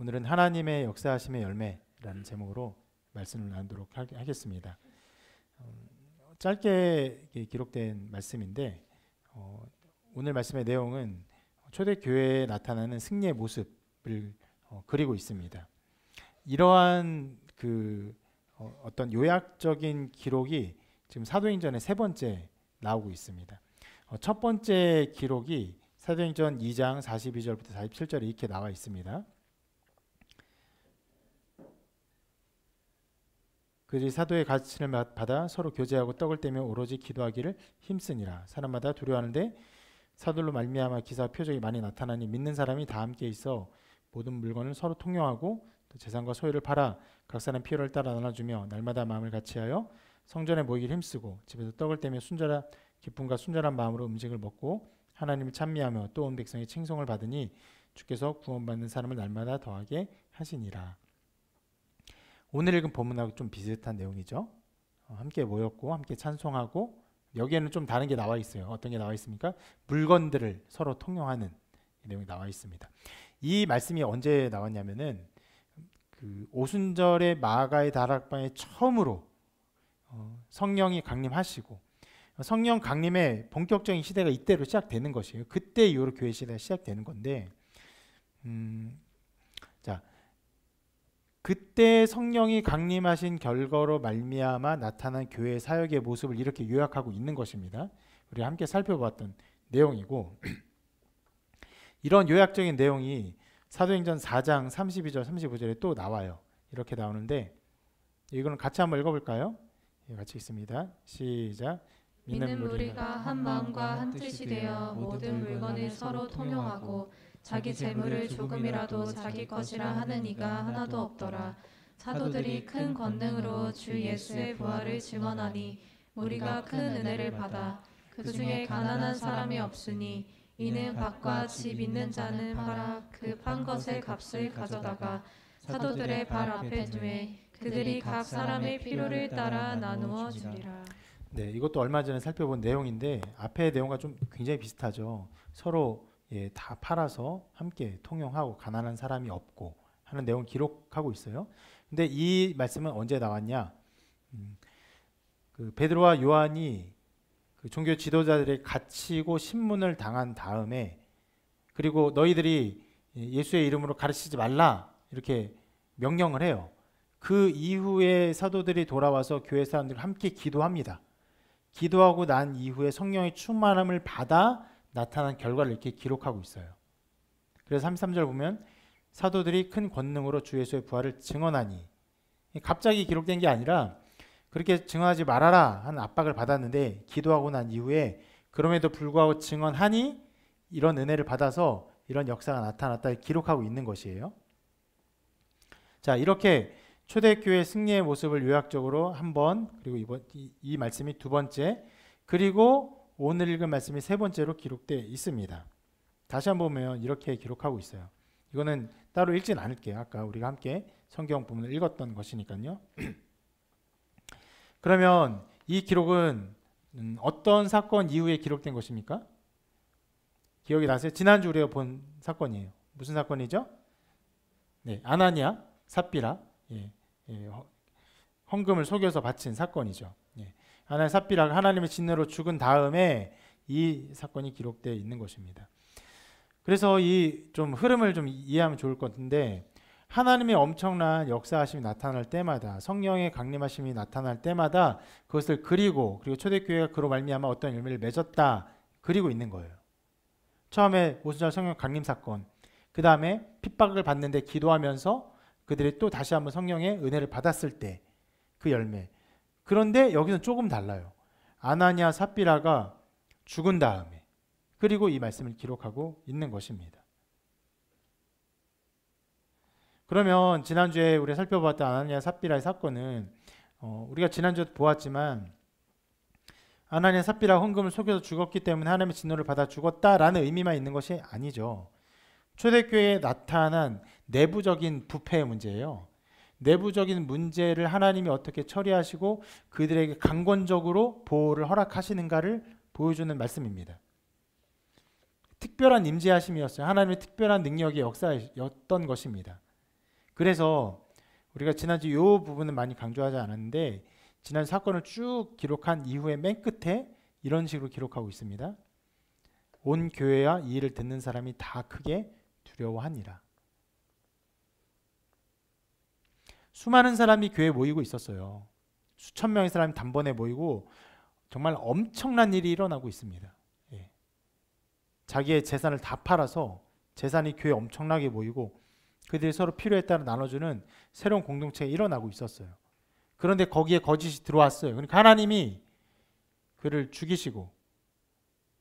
오늘은 하나님의 역사하심의 열매라는 제목으로 말씀을 나누도록 하겠습니다. 짧게 기록된 말씀인데 오늘 말씀의 내용은 초대교회에 나타나는 승리의 모습을 그리고 있습니다. 이러한 어떤 요약적인 기록이 지금 사도행전의 세 번째 나오고 있습니다. 첫 번째 기록이 사도행전 2장 42절부터 47절에 이렇게 나와 있습니다. 그들이 사도의 가르침을 받아 서로 교제하고 떡을 떼며 오로지 기도하기를 힘쓰니라. 사람마다 두려워하는데 사도로 말미암아 기사와 표적이 많이 나타나니 믿는 사람이 다 함께 있어 모든 물건을 서로 통용하고 또 재산과 소유를 팔아 각 사람 필요를 따라 나눠주며 날마다 마음을 같이하여 성전에 모이기를 힘쓰고 집에서 떡을 떼며 기쁨과 순전한 마음으로 음식을 먹고 하나님을 찬미하며 또 온 백성의 칭송을 받으니 주께서 구원받는 사람을 날마다 더하게 하시니라. 오늘 읽은 본문하고 좀 비슷한 내용이죠. 함께 모였고 함께 찬송하고 여기에는 좀 다른 게 나와 있어요. 어떤 게 나와 있습니까? 물건들을 서로 통용하는 내용이 나와 있습니다. 이 말씀이 언제 나왔냐면은 오순절의 마가의 다락방에 처음으로 성령이 강림하시고 성령 강림의 본격적인 시대가 이때로 시작되는 것이에요. 그때 이후로 교회 시대가 시작되는 건데 자, 그때 성령이 강림하신 결과로 말미암아 나타난 교회의 사역의 모습을 이렇게 요약하고 있는 것입니다. 우리가 함께 살펴봤던 내용이고 이런 요약적인 내용이 사도행전 4장 32절 35절에 또 나와요. 이렇게 나오는데 이거는 같이 한번 읽어볼까요? 같이 읽습니다. 시작. 믿는 무리가 한 마음과 한 뜻이 되어 모든 물건을 서로 통용하고 자기 재물을 조금이라도 자기 것이라 하는 이가 하나도 없더라. 사도들이 큰 권능으로 주 예수의 부활을 증언하니 무리가 큰 은혜를 받아 그 중에 가난한 사람이 없으니 이는 밭과 집 있는 자는 팔아 그 판 것의 값을 가져다가 사도들의 발 앞에 두매 그들이 각 사람의 필요를 따라 나누어 주리라. 네, 이것도 얼마 전에 살펴본 내용인데 앞의 내용과 좀 굉장히 비슷하죠. 서로 다 팔아서 함께 통용하고 가난한 사람이 없고 하는 내용을 기록하고 있어요. 근데 이 말씀은 언제 나왔냐? 베드로와 요한이 종교 지도자들의 갇히고 신문을 당한 다음에 그리고 너희들이 예수의 이름으로 가르치지 말라 이렇게 명령을 해요. 그 이후에 사도들이 돌아와서 교회 사람들과 함께 기도합니다. 기도하고 난 이후에 성령의 충만함을 받아 나타난 결과를 이렇게 기록하고 있어요. 그래서 33절 보면 사도들이 큰 권능으로 주 예수의 부활을 증언하니 갑자기 기록된 게 아니라 그렇게 증언하지 말아라 하는 압박을 받았는데 기도하고 난 이후에 그럼에도 불구하고 증언하니 이런 은혜를 받아서 이런 역사가 나타났다 기록하고 있는 것이에요. 자, 이렇게 초대교회 승리의 모습을 요약적으로 한 번, 그리고 이 말씀이 두 번째, 그리고 오늘 읽은 말씀이 세 번째로 기록되어 있습니다. 다시 한번 보면 이렇게 기록하고 있어요. 이거는 따로 읽진 않을게요. 아까 우리가 함께 성경 부분을 읽었던 것이니까요. 그러면 이 기록은 어떤 사건 이후에 기록된 것입니까? 기억이 나세요? 지난주 우리가 본 사건이에요. 무슨 사건이죠? 네, 아나니아, 삽비라. 헌금을 속여서 바친 사건이죠. 아나니아 삽비라가 하나님의 진노로 죽은 다음에 이 사건이 기록되어 있는 것입니다. 그래서 이 좀 흐름을 좀 이해하면 좋을 것 같은데 하나님의 엄청난 역사하심이 나타날 때마다 성령의 강림하심이 나타날 때마다 그것을 그리고 초대교회가 그로 말미암아 어떤 열매를 맺었다 그리고 있는 거예요. 처음에 오순절 성령 강림 사건, 그 다음에 핍박을 받는데 기도하면서 그들이 또 다시 한번 성령의 은혜를 받았을 때 그 열매. 그런데 여기는 조금 달라요. 아나니아 삽비라가 죽은 다음에 그리고 이 말씀을 기록하고 있는 것입니다. 그러면 지난주에 우리가 살펴봤던 아나니아 삽비라의 사건은 우리가 지난주에 보았지만 아나니아 삽비라가 헌금을 속여서 죽었기 때문에 하나님의 진노를 받아 죽었다라는 의미만 있는 것이 아니죠. 초대교회에 나타난 내부적인 부패의 문제예요. 내부적인 문제를 하나님이 어떻게 처리하시고 그들에게 강권적으로 보호를 허락하시는가를 보여주는 말씀입니다. 특별한 임재하심이었어요. 하나님의 특별한 능력의 역사였던 것입니다. 그래서 우리가 지난주 이 부분은 많이 강조하지 않았는데 지난 사건을 쭉 기록한 이후에 맨 끝에 이런 식으로 기록하고 있습니다. 온 교회와 이 일을 듣는 사람이 다 크게 두려워하니라. 수많은 사람이 교회에 모이고 있었어요. 수천 명의 사람이 단번에 모이고 정말 엄청난 일이 일어나고 있습니다. 예. 자기의 재산을 다 팔아서 재산이 교회에 엄청나게 모이고 그들이 서로 필요에 따라 나눠주는 새로운 공동체가 일어나고 있었어요. 그런데 거기에 거짓이 들어왔어요. 그러니까 하나님이 그를 죽이시고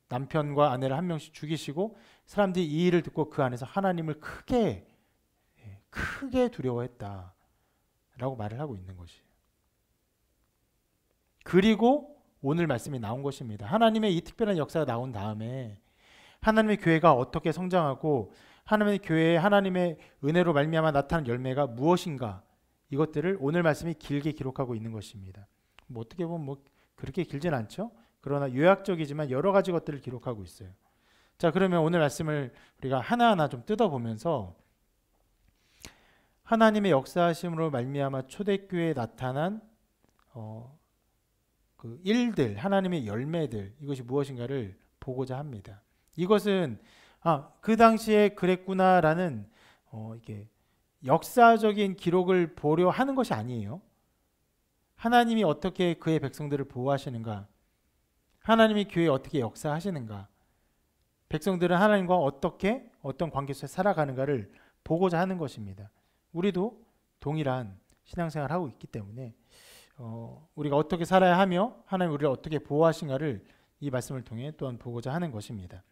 남편과 아내를 한 명씩 죽이시고 사람들이 이 일을 듣고 그 안에서 하나님을 크게 두려워했다 라고 말을 하고 있는 것이에요. 그리고 오늘 말씀이 나온 것입니다. 하나님의 이 특별한 역사가 나온 다음에 하나님의 교회가 어떻게 성장하고 하나님의 교회에 하나님의 은혜로 말미암아 나타난 열매가 무엇인가, 이것들을 오늘 말씀이 길게 기록하고 있는 것입니다. 뭐 어떻게 보면 그렇게 길진 않죠. 그러나 요약적이지만 여러 가지 것들을 기록하고 있어요. 자, 그러면 오늘 말씀을 우리가 하나하나 좀 뜯어보면서 하나님의 역사하심으로 말미암아 초대교회에 나타난 그 일들, 하나님의 열매들, 이것이 무엇인가를 보고자 합니다. 이것은 그 당시에 그랬구나라는 이게 역사적인 기록을 보려 하는 것이 아니에요. 하나님이 어떻게 그의 백성들을 보호하시는가, 하나님이 교회에 어떻게 역사하시는가, 백성들은 하나님과 어떤 관계 속에 살아가는가를 보고자 하는 것입니다. 우리도 동일한 신앙생활을 하고 있기 때문에 우리가 어떻게 살아야 하며 하나님 우리를 어떻게 보호하신가를 이 말씀을 통해 또한 보고자 하는 것입니다.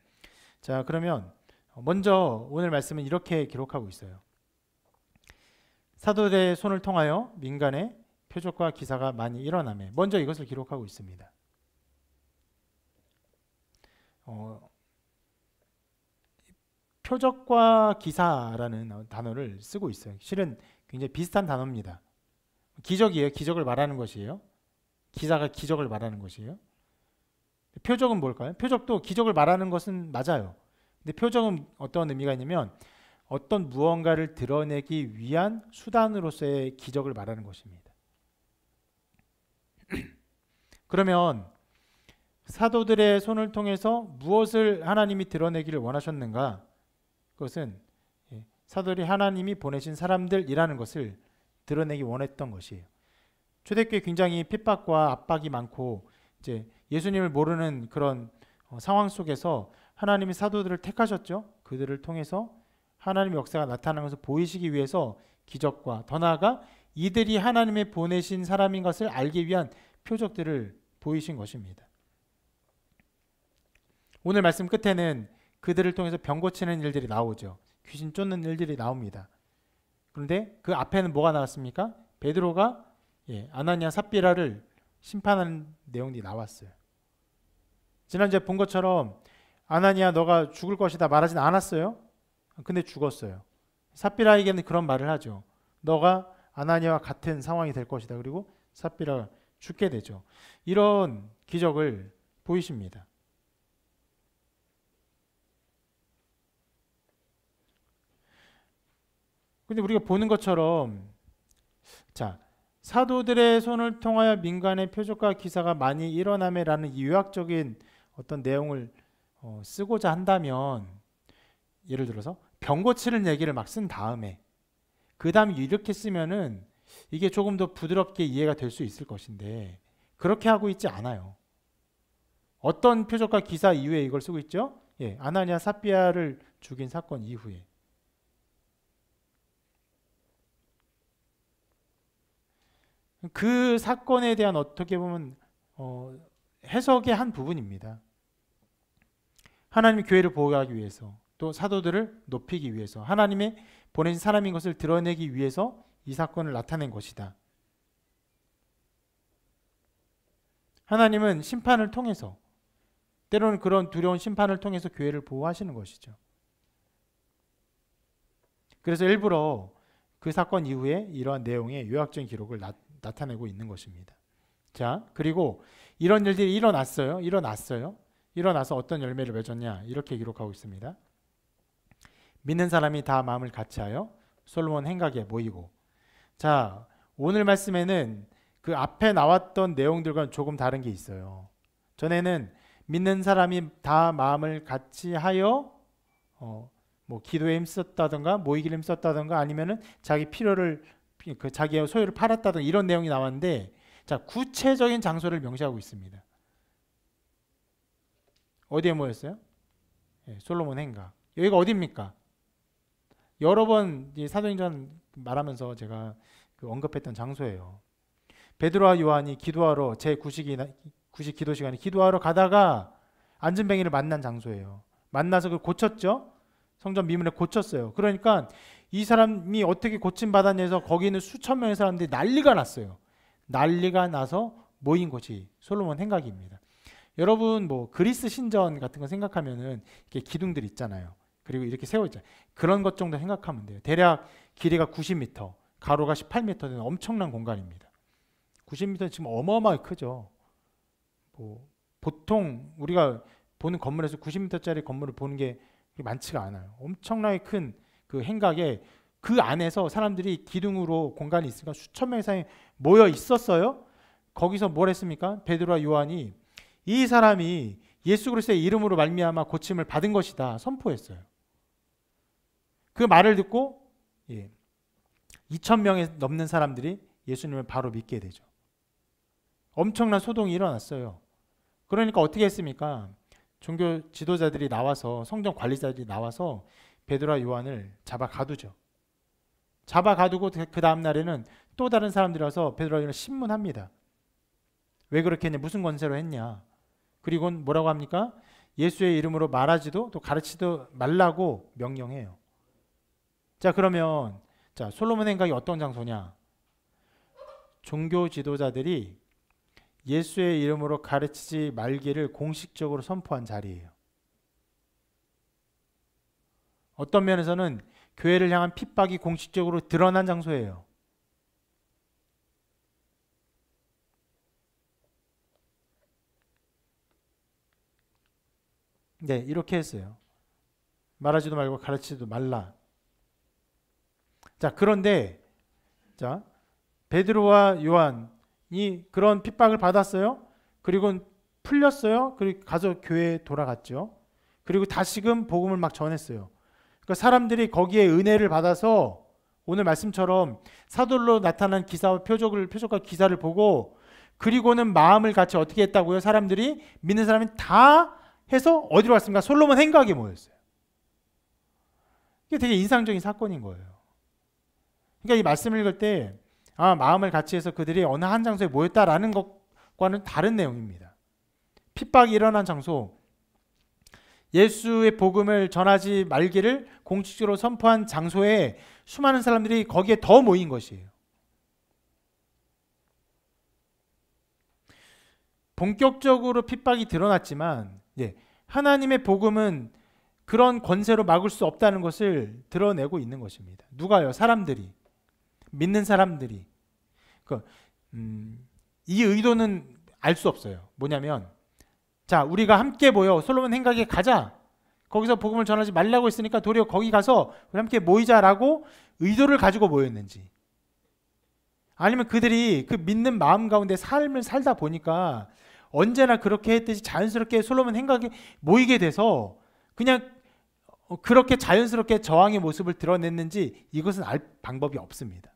자, 그러면 먼저 오늘 말씀은 이렇게 기록하고 있어요. 사도들의 손을 통하여 민간에 표적과 기사가 많이 일어나매, 먼저 이것을 기록하고 있습니다. 표적과 기사라는 단어를 쓰고 있어요. 실은 굉장히 비슷한 단어입니다. 기적이에요. 기적을 말하는 것이에요. 기사가 기적을 말하는 것이에요. 표적은 뭘까요? 표적도 기적을 말하는 것은 맞아요. 근데 표적은 어떤 의미가 있냐면 어떤 무언가를 드러내기 위한 수단으로서의 기적을 말하는 것입니다. 그러면 사도들의 손을 통해서 무엇을 하나님이 드러내기를 원하셨는가? 그것은 사도들이 하나님이 보내신 사람들이라는 것을 드러내기 원했던 것이에요. 초대교회 굉장히 핍박과 압박이 많고 이제 예수님을 모르는 그런 상황 속에서 하나님이 사도들을 택하셨죠. 그들을 통해서 하나님의 역사가 나타나는 것을 보이시기 위해서 기적과 더 나아가 이들이 하나님의 보내신 사람인 것을 알기 위한 표적들을 보이신 것입니다. 오늘 말씀 끝에는 그들을 통해서 병 고치는 일들이 나오죠. 귀신 쫓는 일들이 나옵니다. 그런데 그 앞에는 뭐가 나왔습니까? 베드로가 아나니아 삽비라를 심판하는 내용이 나왔어요. 지난주에 본 것처럼 아나니아 너가 죽을 것이다 말하진 않았어요. 근데 죽었어요. 삽비라에게는 그런 말을 하죠. 너가 아나니아와 같은 상황이 될 것이다. 그리고 삽비라가 죽게 되죠. 이런 기적을 보이십니다. 근데 우리가 보는 것처럼 자, 사도들의 손을 통하여 민간의 표적과 기사가 많이 일어나매라는 이 요약적인 어떤 내용을 쓰고자 한다면, 예를 들어서 병 고치는 얘기를 막 쓴 다음에 그 다음에 이렇게 쓰면은 이게 조금 더 부드럽게 이해가 될 수 있을 것인데 그렇게 하고 있지 않아요. 어떤 표적과 기사 이후에 이걸 쓰고 있죠? 아나니아 삽비아를 죽인 사건 이후에. 그 사건에 대한 어떻게 보면 해석의 한 부분입니다. 하나님의 교회를 보호하기 위해서, 또 사도들을 높이기 위해서, 하나님의 보내신 사람인 것을 드러내기 위해서 이 사건을 나타낸 것이다. 하나님은 심판을 통해서, 때로는 그런 두려운 심판을 통해서 교회를 보호하시는 것이죠. 그래서 일부러 그 사건 이후에 이러한 내용의 요약적인 기록을 나타내고 있는 것입니다. 자, 그리고 이런 일들이 일어났어요. 일어나서 어떤 열매를 맺었냐, 이렇게 기록하고 있습니다. 믿는 사람이 다 마음을 같이하여 솔로몬 행각에 모이고. 자, 오늘 말씀에는 그 앞에 나왔던 내용들과는 조금 다른 게 있어요. 전에는 믿는 사람이 다 마음을 같이 하여 뭐 기도에 힘썼다든가 모이기를 힘썼다든가 아니면은 자기 필요를 그 자기의 소유를 팔았다든가 이런 내용이 나왔는데, 자, 구체적인 장소를 명시하고 있습니다. 어디에 모였어요? 솔로몬 행각. 여기가 어디입니까? 여러 번 사도행전 말하면서 제가 그 언급했던 장소예요. 베드로와 요한이 기도하러 제9식 기도 시간에 기도하러 가다가 안진뱅이를 만난 장소예요. 만나서 그걸 고쳤죠. 성전 미문에 고쳤어요. 그러니까 이 사람이 어떻게 고침받았냐 해서 거기 있는 수천 명의 사람들이 난리가 났어요. 난리가 나서 모인 곳이 솔로몬 행각입니다. 여러분 뭐 그리스 신전 같은 거 생각하면은 이렇게 기둥들 있잖아요. 그리고 이렇게 세워 있잖아요. 그런 것 정도 생각하면 돼요. 대략 길이가 90m, 가로가 18m 되는 엄청난 공간입니다. 90m 지금 어마어마하게 크죠. 뭐 보통 우리가 보는 건물에서 90m짜리 건물을 보는 게 많지가 않아요. 엄청나게 큰 그 행각에 그 안에서 사람들이 기둥으로 공간이 있으니까 수천 명의 사람이 모여 있었어요. 거기서 뭘 했습니까? 베드로와 요한이 이 사람이 예수 그리스도의 이름으로 말미암아 고침을 받은 것이다 선포했어요. 그 말을 듣고 2,000명에 넘는 사람들이 예수님을 바로 믿게 되죠. 엄청난 소동이 일어났어요. 그러니까 어떻게 했습니까? 종교 지도자들이 나와서, 성전 관리자들이 나와서 베드로와 요한을 잡아 가두죠. 잡아 가두고 그 다음 날에는 또 다른 사람들이 와서 베드로와 요한을 신문합니다. 왜 그렇게 했냐? 무슨 권세로 했냐? 그리고 뭐라고 합니까? 예수의 이름으로 말하지도 또 가르치도 말라고 명령해요. 자, 그러면 자, 솔로몬 행각이 어떤 장소냐? 종교 지도자들이 예수의 이름으로 가르치지 말기를 공식적으로 선포한 자리예요. 어떤 면에서는 교회를 향한 핍박이 공식적으로 드러난 장소예요. 네, 이렇게 했어요. 말하지도 말고 가르치지도 말라. 자, 그런데 자, 베드로와 요한이 그런 핍박을 받았어요. 그리고 풀렸어요. 그리고 가서 교회에 돌아갔죠. 그리고 다시금 복음을 막 전했어요. 그러니까 사람들이 거기에 은혜를 받아서 오늘 말씀처럼 사돌로 나타난 기사와 표적과 기사를 보고, 그리고는 마음을 같이 어떻게 했다고요? 사람들이 믿는 사람이 다 해서 어디로 왔습니까? 솔로몬 행각에 모였어요. 이게 되게 인상적인 사건인 거예요. 그러니까 이 말씀을 읽을 때 마음을 같이 해서 그들이 어느 한 장소에 모였다라는 것과는 다른 내용입니다. 핍박이 일어난 장소, 예수의 복음을 전하지 말기를 공식적으로 선포한 장소에 수많은 사람들이 거기에 더 모인 것이에요. 본격적으로 핍박이 드러났지만 하나님의 복음은 그런 권세로 막을 수 없다는 것을 드러내고 있는 것입니다. 누가요? 사람들이, 믿는 사람들이. 이 의도는 알 수 없어요. 뭐냐면, 자, 우리가 함께 모여 솔로몬 행각에 가자. 거기서 복음을 전하지 말라고 했으니까 도리어 거기 가서 우리 함께 모이자라고 의도를 가지고 모였는지, 아니면 그들이 그 믿는 마음 가운데 삶을 살다 보니까 언제나 그렇게 했듯이 자연스럽게 솔로몬 행각에 모이게 돼서 그냥 그렇게 자연스럽게 저항의 모습을 드러냈는지, 이것은 알 방법이 없습니다.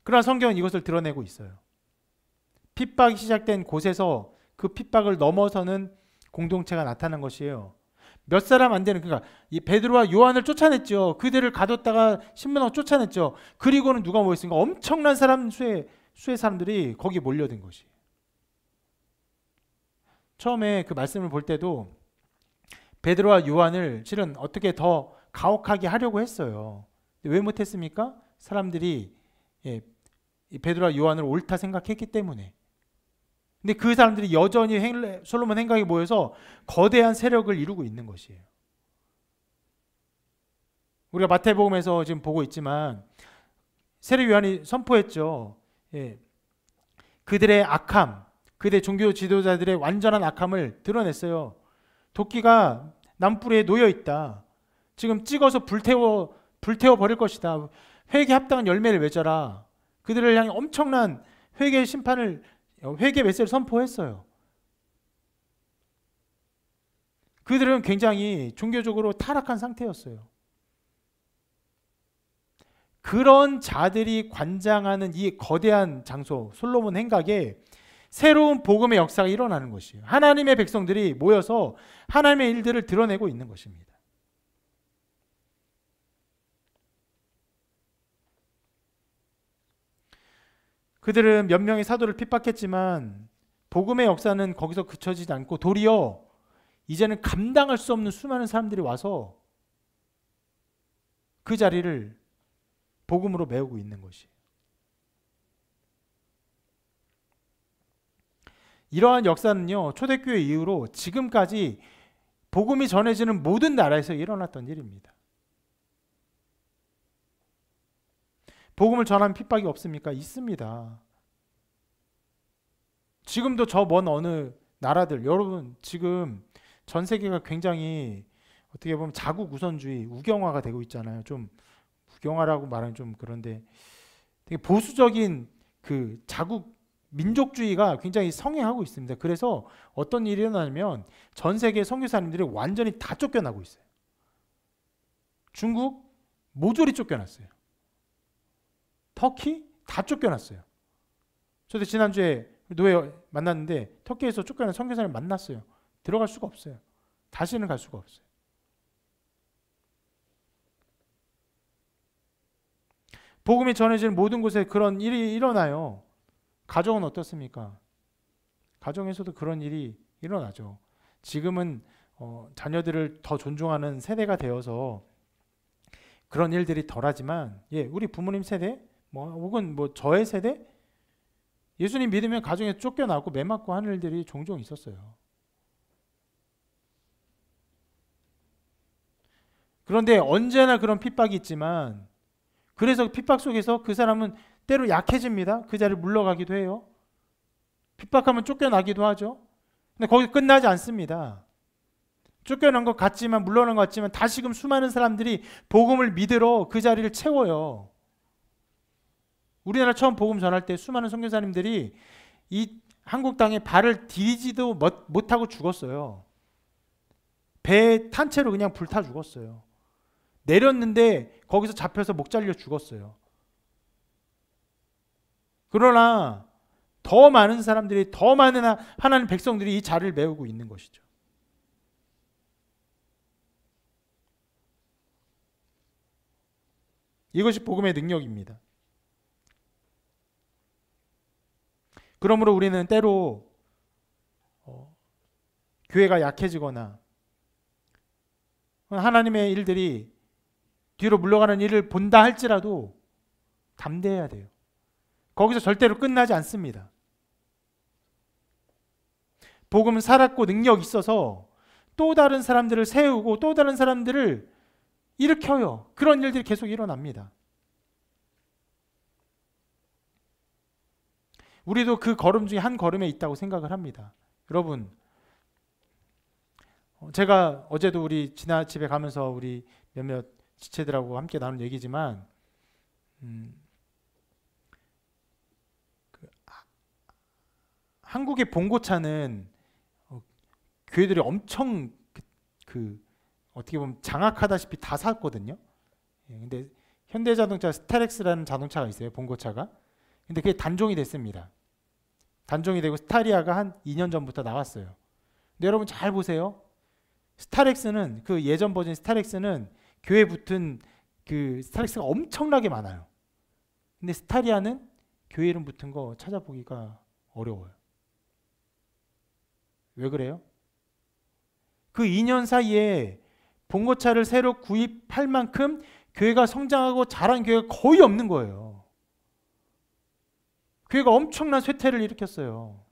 그러나 성경은 이것을 드러내고 있어요. 핍박이 시작된 곳에서 그 핍박을 넘어서는 공동체가 나타난 것이에요. 몇 사람 안 되는, 그러니까 이 베드로와 요한을 쫓아냈죠. 그들을 가뒀다가 신문하고 쫓아냈죠. 그리고는 누가 모였습니까? 엄청난 수의 사람들이 거기 몰려든 것이에요. 처음에 그 말씀을 볼 때도 베드로와 요한을 실은 어떻게 더 가혹하게 하려고 했어요. 왜 못했습니까? 사람들이 베드로와 요한을 옳다 생각했기 때문에. 근데 그 사람들이 여전히 솔로몬 행각에 모여서 거대한 세력을 이루고 있는 것이에요. 우리가 마태복음에서 지금 보고 있지만 세례 요한이 선포했죠. 그들의 악함, 그들의 종교 지도자들의 완전한 악함을 드러냈어요. 도끼가 나무뿌리에 놓여 있다. 지금 찍어서 불태워 버릴 것이다. 회개 합당한 열매를 맺어라. 그들을 향해 엄청난 회개 심판을, 회개 메시지를 선포했어요. 그들은 굉장히 종교적으로 타락한 상태였어요. 그런 자들이 관장하는 이 거대한 장소 솔로몬 행각에 새로운 복음의 역사가 일어나는 것이에요. 하나님의 백성들이 모여서 하나님의 일들을 드러내고 있는 것입니다. 그들은 몇 명의 사도를 핍박했지만 복음의 역사는 거기서 그쳐지지 않고 도리어 이제는 감당할 수 없는 수많은 사람들이 와서 그 자리를 복음으로 메우고 있는 것이에요. 이러한 역사는요, 초대교회 이후로 지금까지 복음이 전해지는 모든 나라에서 일어났던 일입니다. 복음을 전하는 핍박이 없습니까? 있습니다. 지금도 저 먼 어느 나라들, 여러분 지금 전 세계가 굉장히 어떻게 보면 자국 우선주의, 우경화가 되고 있잖아요. 좀 우경화라고 말하면 좀 그런데 되게 보수적인 그 자국 민족주의가 굉장히 성행하고 있습니다. 그래서 어떤 일이 일어나면 전 세계 선교사님들이 완전히 다 쫓겨나고 있어요. 중국 모조리 쫓겨났어요. 터키 다 쫓겨났어요. 저도 지난주에 노예 만났는데 터키에서 쫓겨난 선교사님 만났어요. 들어갈 수가 없어요. 다시는 갈 수가 없어요. 복음이 전해지는 모든 곳에 그런 일이 일어나요. 가정은 어떻습니까? 가정에서도 그런 일이 일어나죠. 지금은 자녀들을 더 존중하는 세대가 되어서 그런 일들이 덜하지만, 우리 부모님 세대, 혹은 저의 세대, 예수님 믿으면 가정에 쫓겨나고 매 맞고 하는 일들이 종종 있었어요. 그런데 언제나 그런 핍박이 있지만, 그래서 핍박 속에서 그 사람은 때로 약해집니다. 그 자리를 물러가기도 해요. 핍박하면 쫓겨나기도 하죠. 근데 거기 끝나지 않습니다. 쫓겨난 것 같지만, 물러난 것 같지만 다시금 수많은 사람들이 복음을 믿으러 그 자리를 채워요. 우리나라 처음 복음 전할 때 수많은 선교사님들이 이 한국 땅에 발을 디디지도 못하고 죽었어요. 배에 탄 채로 그냥 불타 죽었어요. 내렸는데 거기서 잡혀서 목 잘려 죽었어요. 그러나 더 많은 사람들이, 더 많은 하나님 백성들이 이 자리를 메우고 있는 것이죠. 이것이 복음의 능력입니다. 그러므로 우리는 때로 교회가 약해지거나 하나님의 일들이 뒤로 물러가는 일을 본다 할지라도 담대해야 돼요. 거기서 절대로 끝나지 않습니다. 복음은 살았고 능력이 있어서 또 다른 사람들을 세우고 또 다른 사람들을 일으켜요. 그런 일들이 계속 일어납니다. 우리도 그 걸음 중에 한 걸음에 있다고 생각을 합니다. 여러분, 제가 어제도 우리 지나집에 가면서 우리 몇몇 지체들하고 함께 나눈 얘기지만 한국의 봉고차는 교회들이 엄청 어떻게 보면 장악하다시피 다 샀거든요. 근데 현대자동차 스타렉스라는 자동차가 있어요. 봉고차가. 근데 그게 단종이 됐습니다. 단종이 되고 스타리아가 한 2년 전부터 나왔어요. 근데 여러분 잘 보세요. 스타렉스는 그 예전 버전 스타렉스는 교회에 붙은 그 스타렉스가 엄청나게 많아요. 근데 스타리아는 교회 이름 붙은 거 찾아보기가 어려워요. 왜 그래요? 그 2년 사이에 봉고차를 새로 구입할 만큼 교회가 성장하고 자란 교회가 거의 없는 거예요. 교회가 엄청난 쇠퇴를 일으켰어요.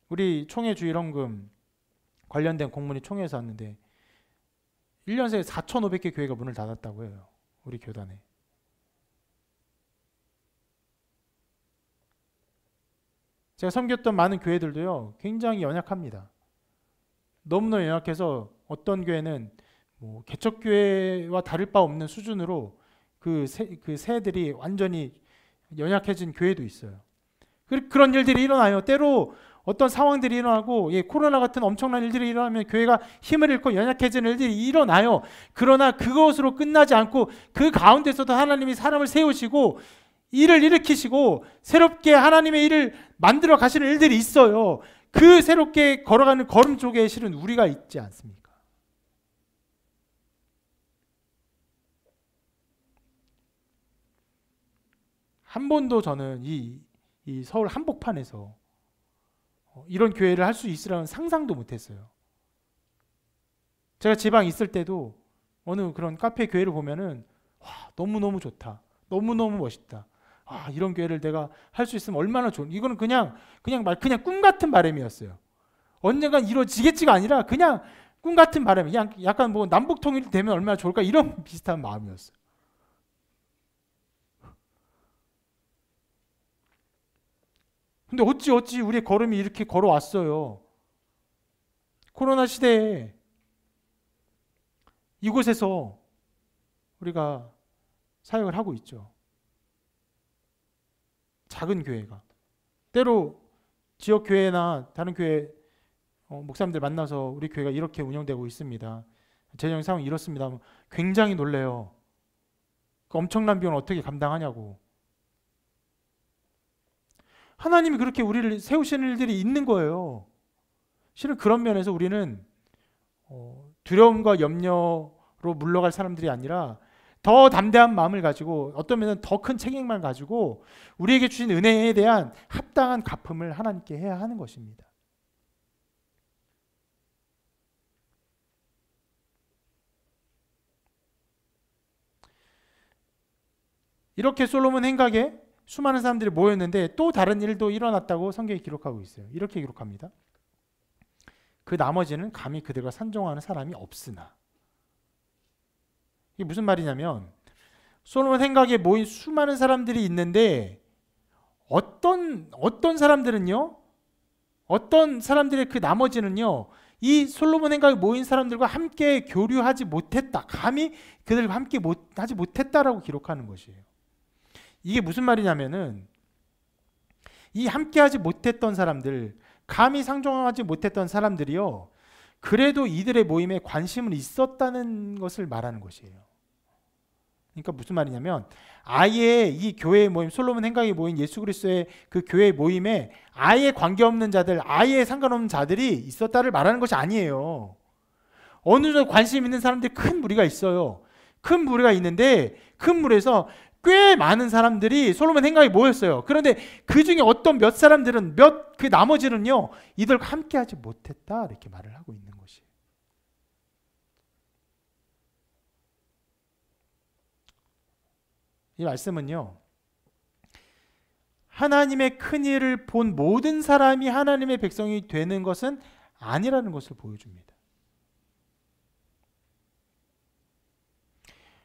우리 총회 주일헌금 관련된 공문이 총회에서 왔는데 1년 새에 4,500개 교회가 문을 닫았다고 해요. 우리 교단에. 제가 섬겼던 많은 교회들도요, 굉장히 연약합니다. 너무나 연약해서 어떤 교회는 뭐 개척교회와 다를 바 없는 수준으로 그 세들이 완전히 연약해진 교회도 있어요. 그런 일들이 일어나요. 때로 어떤 상황들이 일어나고 코로나 같은 엄청난 일들이 일어나면 교회가 힘을 잃고 연약해지는 일들이 일어나요. 그러나 그것으로 끝나지 않고 그 가운데서도 하나님이 사람을 세우시고 일을 일으키시고 새롭게 하나님의 일을 만들어 가시는 일들이 있어요. 그 새롭게 걸어가는 걸음 쪽에 실은 우리가 있지 않습니까? 한 번도 저는 이 서울 한복판에서 이런 교회를 할 수 있으라는 상상도 못했어요. 제가 지방 있을 때도 어느 그런 카페 교회를 보면은 와, 너무너무 좋다, 너무너무 멋있다, 이런 교회를 내가 할 수 있으면 얼마나 좋은. 이거는 그냥 꿈 같은 바람이었어요. 언젠간 이루어지겠지가 아니라 그냥 꿈 같은 바람. 그냥 약간 뭐 남북 통일이 되면 얼마나 좋을까 이런 비슷한 마음이었어요. 근데 어찌 우리의 걸음이 이렇게 걸어왔어요. 코로나 시대에 이곳에서 우리가 사역을 하고 있죠. 작은 교회가. 때로 지역 교회나 다른 교회 목사님들 만나서 우리 교회가 이렇게 운영되고 있습니다, 재정 상황이 이렇습니다, 굉장히 놀래요. 그 엄청난 비용을 어떻게 감당하냐고. 하나님이 그렇게 우리를 세우시는 일들이 있는 거예요. 실은 그런 면에서 우리는 두려움과 염려로 물러갈 사람들이 아니라 더 담대한 마음을 가지고 어떤 면은 더 큰 책임을 가지고 우리에게 주신 은혜에 대한 합당한 갚음을 하나님께 해야 하는 것입니다. 이렇게 솔로몬 행각에 수많은 사람들이 모였는데 또 다른 일도 일어났다고 성경이 기록하고 있어요. 이렇게 기록합니다. 그 나머지는 감히 그들과 산정하는 사람이 없으나. 이게 무슨 말이냐면 솔로몬 행각에 모인 수많은 사람들이 있는데 어떤 사람들은요, 어떤 사람들의 그 나머지는요, 이 솔로몬 행각에 모인 사람들과 함께 교류하지 못했다, 감히 그들과 함께 하지 못했다라고 기록하는 것이에요. 이게 무슨 말이냐면은 이 함께하지 못했던 사람들, 감히 상종하지 못했던 사람들이요, 그래도 이들의 모임에 관심은 있었다는 것을 말하는 것이에요. 그러니까 무슨 말이냐면 아예 이 교회의 모임, 솔로몬 행각에 모인 예수 그리스도의 그 교회 모임에 아예 관계없는 자들, 아예 상관없는 자들이 있었다를 말하는 것이 아니에요. 어느 정도 관심 있는 사람들이 큰 무리가 있어요. 큰 무리가 있는데 큰 무리에서 꽤 많은 사람들이 솔로몬 행각에 모였어요. 그런데 그 중에 어떤 몇 사람들은 그 나머지는요, 이들과 함께하지 못했다, 이렇게 말을 하고 있는 것이에요. 이 말씀은요, 하나님의 큰 일을 본 모든 사람이 하나님의 백성이 되는 것은 아니라는 것을 보여줍니다.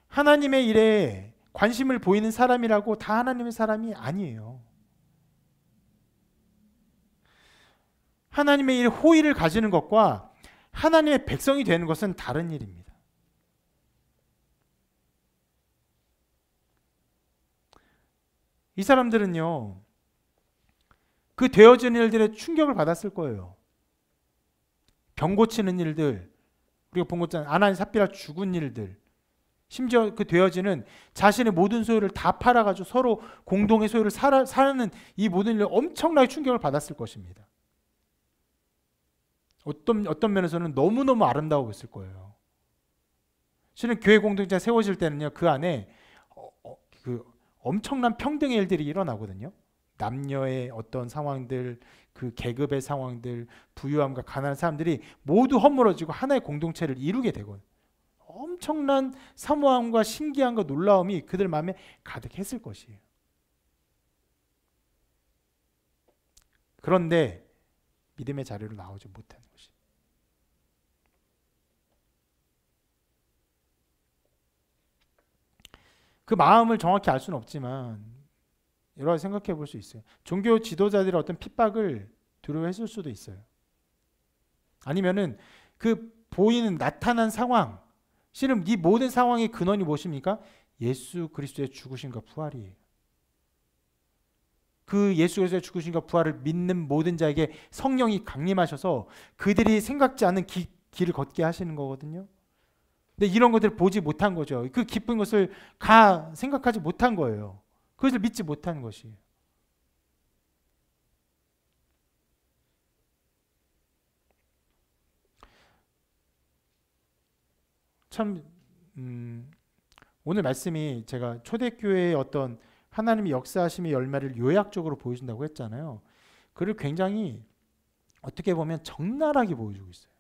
하나님의 일에 관심을 보이는 사람이라고 다 하나님의 사람이 아니에요. 하나님의 일에 호의를 가지는 것과 하나님의 백성이 되는 것은 다른 일입니다. 이 사람들은요, 그 되어진 일들에 충격을 받았을 거예요. 병 고치는 일들, 우리가 본 것처럼 아나니 삽비라 죽은 일들, 심지어 그 되어지는 자신의 모든 소유를 다 팔아가지고 서로 공동의 소유를 사는 이 모든 일에 엄청나게 충격을 받았을 것입니다. 어떤 면에서는 너무너무 아름다워 보였을 거예요. 실은 교회 공동체 세워질 때는요, 그 안에 그 엄청난 평등의 일들이 일어나거든요. 남녀의 어떤 상황들, 그 계급의 상황들, 부유함과 가난한 사람들이 모두 허물어지고 하나의 공동체를 이루게 되거든요. 엄청난 사모함과 신기함과 놀라움이 그들 마음에 가득했을 것이에요. 그런데 믿음의 자리로 나오지 못하는 것이. 그 마음을 정확히 알 수는 없지만 여러 가지 생각해 볼 수 있어요. 종교 지도자들의 어떤 핍박을 두려워했을 수도 있어요. 아니면은 그 보이는 나타난 상황, 실은 이 모든 상황의 근원이 무엇입니까? 예수 그리스도의 죽으심과 부활이에요. 그 예수 그리스도의 죽으심과 부활을 믿는 모든 자에게 성령이 강림하셔서 그들이 생각지 않은 길을 걷게 하시는 거거든요. 근데 이런 것들을 보지 못한 거죠. 그 기쁜 것을 생각하지 못한 거예요. 그것을 믿지 못한 것이에요. 참 오늘 말씀이 제가 초대교회의 어떤 하나님의 역사하심의 열매를 요약적으로 보여준다고 했잖아요. 그를 굉장히 어떻게 보면 적나라하게 보여주고 있어요.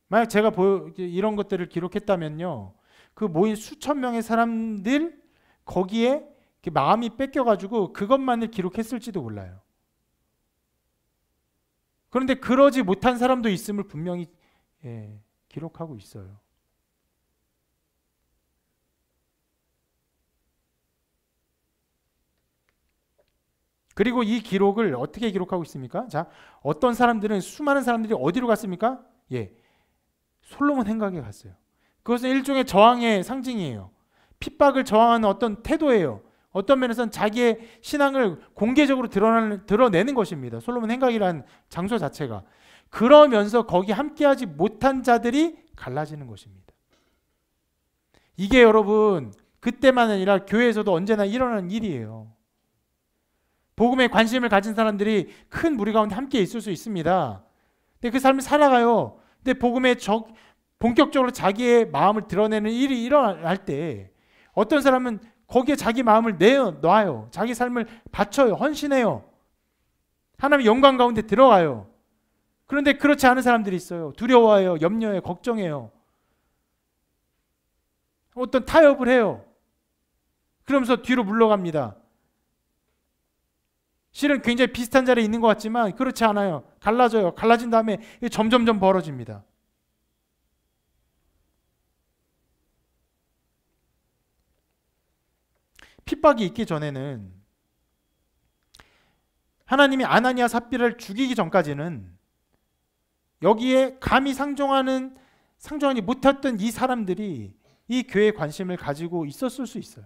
만약 제가 이런 것들을 기록했다면요, 그 모인 수천 명의 사람들 거기에 마음이 뺏겨가지고 그것만을 기록했을지도 몰라요. 그런데 그러지 못한 사람도 있음을 분명히 기록하고 있어요. 그리고 이 기록을 어떻게 기록하고 있습니까? 자, 어떤 사람들은 수많은 사람들이 어디로 갔습니까? 솔로몬 행각에 갔어요. 그것은 일종의 저항의 상징이에요. 핍박을 저항하는 어떤 태도예요. 어떤 면에서는 자기의 신앙을 공개적으로 드러내는 것입니다. 솔로몬 행각이라는 장소 자체가. 그러면서 거기 함께하지 못한 자들이 갈라지는 것입니다. 이게 여러분 그때만 아니라 교회에서도 언제나 일어나는 일이에요. 복음에 관심을 가진 사람들이 큰 무리 가운데 함께 있을 수 있습니다. 근데 그 삶을 살아가요. 근데 복음에 본격적으로 자기의 마음을 드러내는 일이 일어날 때 어떤 사람은 거기에 자기 마음을 내놔요. 자기 삶을 바쳐요. 헌신해요. 하나님의 영광 가운데 들어가요. 그런데 그렇지 않은 사람들이 있어요. 두려워해요. 염려해요. 걱정해요. 어떤 타협을 해요. 그러면서 뒤로 물러갑니다. 실은 굉장히 비슷한 자리에 있는 것 같지만 그렇지 않아요. 갈라져요. 갈라진 다음에 점점점 벌어집니다. 핍박이 있기 전에는 하나님이 아나니아 삽비라를 죽이기 전까지는 여기에 감히 상종하지 못했던 이 사람들이 이 교회에 관심을 가지고 있었을 수 있어요.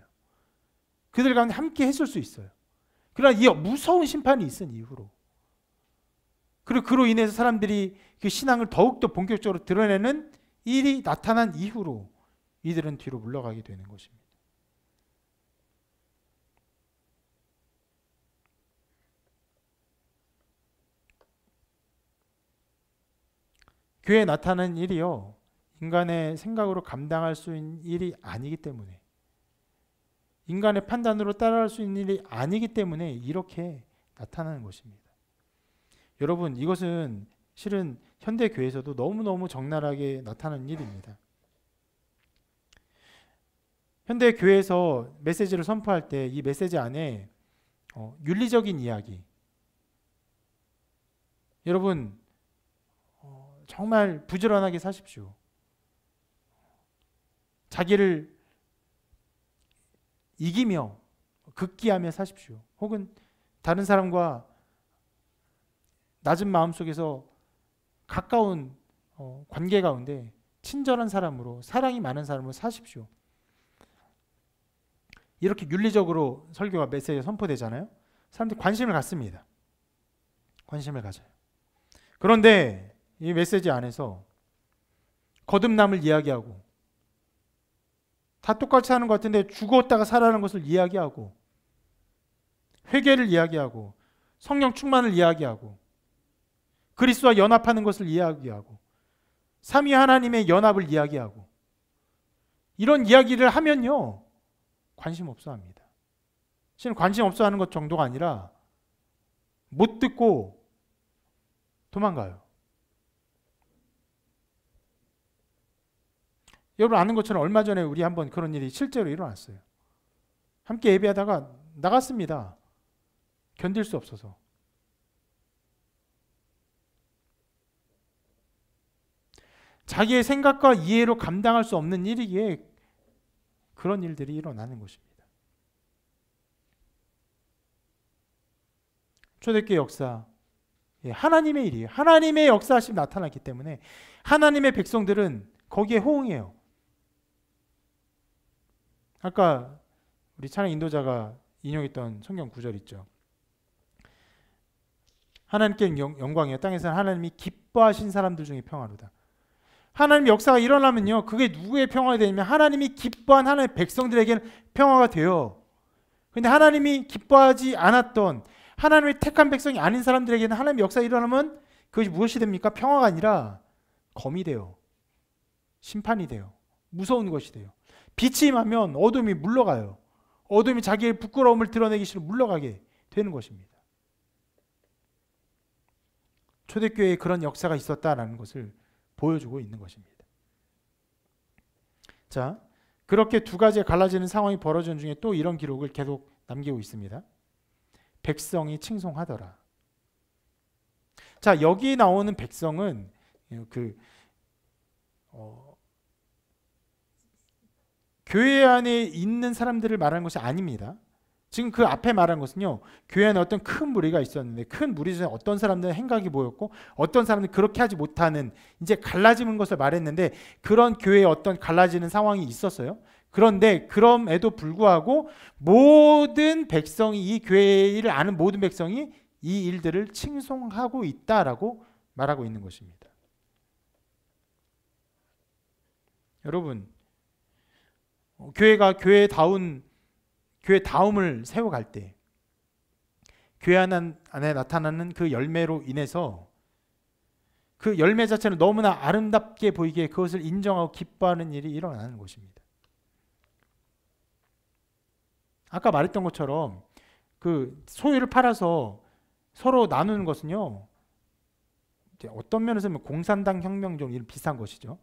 그들 가운데 함께 했을 수 있어요. 그러나 이 무서운 심판이 있은 이후로, 그리고 그로 인해서 사람들이 그 신앙을 더욱더 본격적으로 드러내는 일이 나타난 이후로 이들은 뒤로 물러가게 되는 것입니다. 교회에 나타나는 일이요, 인간의 생각으로 감당할 수 있는 일이 아니기 때문에, 인간의 판단으로 따라갈 수 있는 일이 아니기 때문에 이렇게 나타나는 것입니다. 여러분, 이것은 실은 현대 교회에서도 너무너무 적나라하게 나타나는 일입니다. 현대 교회에서 메시지를 선포할 때 이 메시지 안에 윤리적인 이야기, 여러분 정말 부지런하게 사십시오. 자기를 이기며 극기하며 사십시오. 혹은 다른 사람과 낮은 마음속에서 가까운 관계 가운데 친절한 사람으로, 사랑이 많은 사람으로 사십시오. 이렇게 윤리적으로 설교가 메시지가 선포되잖아요. 사람들이 관심을 갖습니다. 관심을 가져요. 그런데 이 메시지 안에서 거듭남을 이야기하고, 다 똑같이 하는 것 같은데 죽었다가 살아나는 것을 이야기하고, 회개를 이야기하고, 성령 충만을 이야기하고, 그리스도와 연합하는 것을 이야기하고, 삼위 하나님의 연합을 이야기하고, 이런 이야기를 하면요 관심 없어 합니다. 실은 관심 없어 하는 것 정도가 아니라 못 듣고 도망가요. 여러분 아는 것처럼 얼마 전에 우리 한번 그런 일이 실제로 일어났어요. 함께 예배하다가 나갔습니다. 견딜 수 없어서. 자기의 생각과 이해로 감당할 수 없는 일이기에 그런 일들이 일어나는 것입니다. 초대교회 역사, 예, 하나님의 일이에요. 하나님의 역사하심 나타났기 때문에 하나님의 백성들은 거기에 호응해요. 아까 우리 찬양 인도자가 인용했던 성경 구절 있죠. 하나님께 영광이요 땅에서는 하나님이 기뻐하신 사람들 중에 평화로다. 하나님의 역사가 일어나면요, 그게 누구의 평화가 되냐면 하나님이 기뻐한 하나님의 백성들에게는 평화가 돼요. 근데 하나님이 기뻐하지 않았던 하나님의 택한 백성이 아닌 사람들에게는 하나님의 역사가 일어나면 그것이 무엇이 됩니까? 평화가 아니라 검이 돼요. 심판이 돼요. 무서운 것이 돼요. 빛이 임하면 어둠이 물러가요. 어둠이 자기의 부끄러움을 드러내기 싫어 물러가게 되는 것입니다. 초대교회에 그런 역사가 있었다라는 것을 보여주고 있는 것입니다. 자, 그렇게 두 가지의 갈라지는 상황이 벌어지는 중에 또 이런 기록을 계속 남기고 있습니다. 백성이 칭송하더라. 자, 여기 나오는 백성은 교회 안에 있는 사람들을 말하는 것이 아닙니다. 지금 그 앞에 말한 것은요, 교회 안에 어떤 큰 무리가 있었는데 큰 무리 중에 어떤 사람들은 행각이 보였고 어떤 사람들은 그렇게 하지 못하는 이제 갈라지는 것을 말했는데 그런 교회에 어떤 갈라지는 상황이 있었어요. 그런데 그럼에도 불구하고 모든 백성이 이 교회의 일을 아는 모든 백성이 이 일들을 칭송하고 있다라고 말하고 있는 것입니다. 여러분, 교회가 교회다움을 세워갈 때 교회 안에 나타나는 그 열매로 인해서 그 열매 자체는 너무나 아름답게 보이기에 그것을 인정하고 기뻐하는 일이 일어나는 것입니다. 아까 말했던 것처럼 그 소유를 팔아서 서로 나누는 것은요, 어떤 면에서 보면 공산당 혁명 좀 비슷한 것이죠.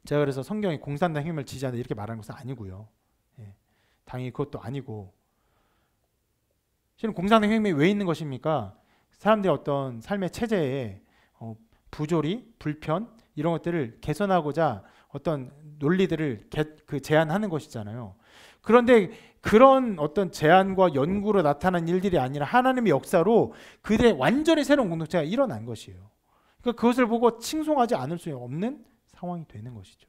제가 그래서 성경에 공산당 혁명을 지지한다 이렇게 말하는 것은 아니고요. 예, 당연히 그것도 아니고, 실은 공산당 혁명이 왜 있는 것입니까? 사람들의 어떤 삶의 체제에 부조리, 불편 이런 것들을 개선하고자 어떤 논리들을 제안하는 것이잖아요. 그런데 그런 어떤 제안과 연구로 나타난 일들이 아니라 하나님의 역사로 그들의 완전히 새로운 공동체가 일어난 것이에요. 그러니까 그것을 보고 칭송하지 않을 수 없는 상황이 되는 것이죠.